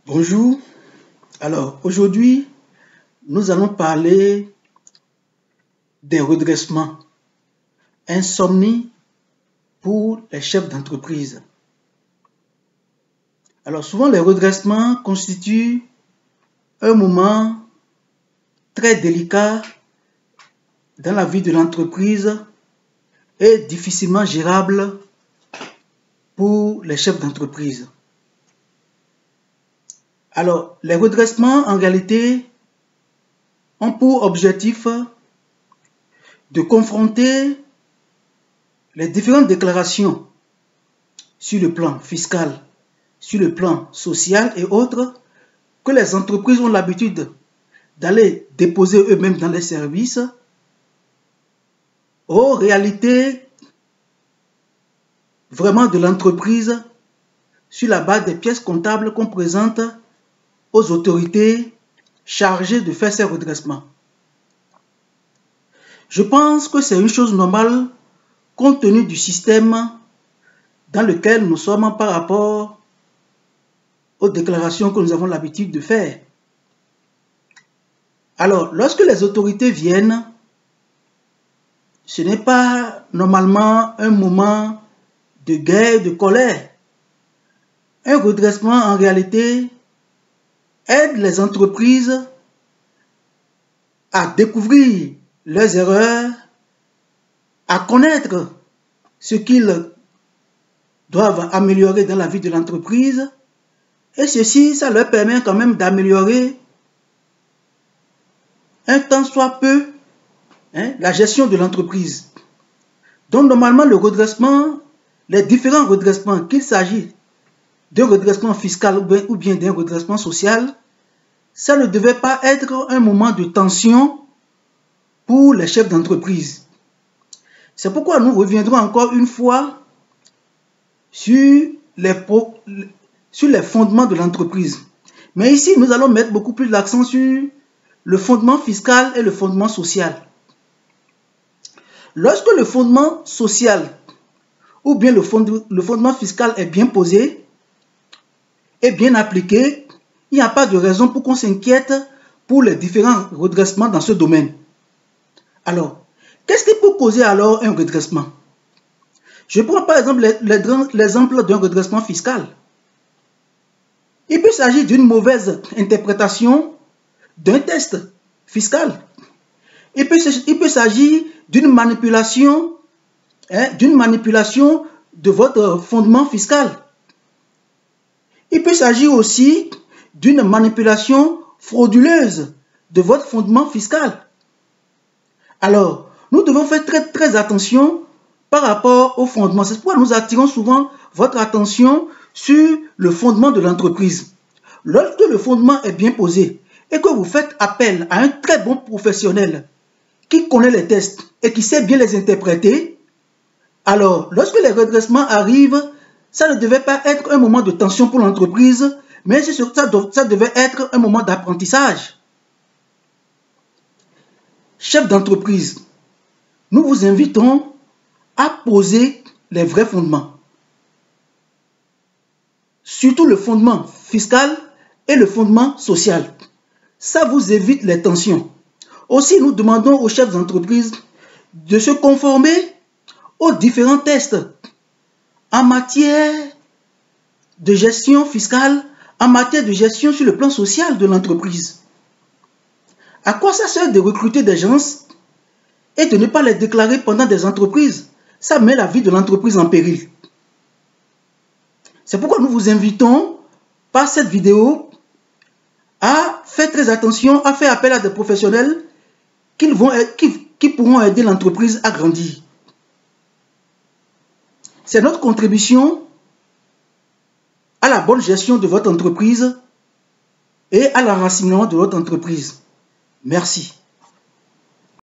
Bonjour. Alors, aujourd'hui, nous allons parler des redressements. Insomnie pour les chefs d'entreprise. Alors, souvent, les redressements constituent un moment très délicat dans la vie de l'entreprise et difficilement gérable pour les chefs d'entreprise. Alors, les redressements, en réalité, ont pour objectif de confronter les différentes déclarations sur le plan fiscal, sur le plan social et autres, que les entreprises ont l'habitude d'aller déposer eux-mêmes dans les services, aux réalités vraiment de l'entreprise sur la base des pièces comptables qu'on présente aux autorités chargées de faire ces redressements. Je pense que c'est une chose normale compte tenu du système dans lequel nous sommes par rapport aux déclarations que nous avons l'habitude de faire. Alors, lorsque les autorités viennent, ce n'est pas normalement un moment de guerre, de colère. Un redressement, en réalité, aide les entreprises à découvrir leurs erreurs, à connaître ce qu'ils doivent améliorer dans la vie de l'entreprise. Et ceci, ça leur permet quand même d'améliorer un tant soit peu la gestion de l'entreprise. Donc normalement, le redressement, les différents redressements, qu'il s'agisse d'un redressement fiscal ou bien d'un redressement social, ça ne devait pas être un moment de tension pour les chefs d'entreprise. C'est pourquoi nous reviendrons encore une fois sur les fondements de l'entreprise. Mais ici, nous allons mettre beaucoup plus l'accent sur le fondement fiscal et le fondement social. Lorsque le fondement social ou bien le fondement fiscal est bien posé et bien appliqué, il n'y a pas de raison pour qu'on s'inquiète pour les différents redressements dans ce domaine. Alors, qu'est-ce qui peut causer alors un redressement? Je prends par exemple l'exemple d'un redressement fiscal. Il peut s'agir d'une mauvaise interprétation d'un test fiscal. Il peut s'agir d'une manipulation de votre fondement fiscal. Il peut s'agir aussi d'une manipulation frauduleuse de votre fondement fiscal. Alors, nous devons faire très attention par rapport au fondement. C'est pourquoi nous attirons souvent votre attention sur le fondement de l'entreprise. Lorsque le fondement est bien posé et que vous faites appel à un très bon professionnel qui connaît les tests et qui sait bien les interpréter, alors lorsque les redressements arrivent, ça ne devait pas être un moment de tension pour l'entreprise, mais ça devait être un moment d'apprentissage. Chef d'entreprise, nous vous invitons à poser les vrais fondements. Surtout le fondement fiscal et le fondement social. Ça vous évite les tensions. Aussi, nous demandons aux chefs d'entreprise de se conformer aux différents tests en matière de gestion fiscale, en matière de gestion sur le plan social de l'entreprise. À quoi ça sert de recruter des gens et de ne pas les déclarer pendant des entreprises? Ça met la vie de l'entreprise en péril. C'est pourquoi nous vous invitons, par cette vidéo, à faire très attention, à faire appel à des professionnels qui pourront aider l'entreprise à grandir. C'est notre contribution à la bonne gestion de votre entreprise et à l'enracinement de votre entreprise. Merci.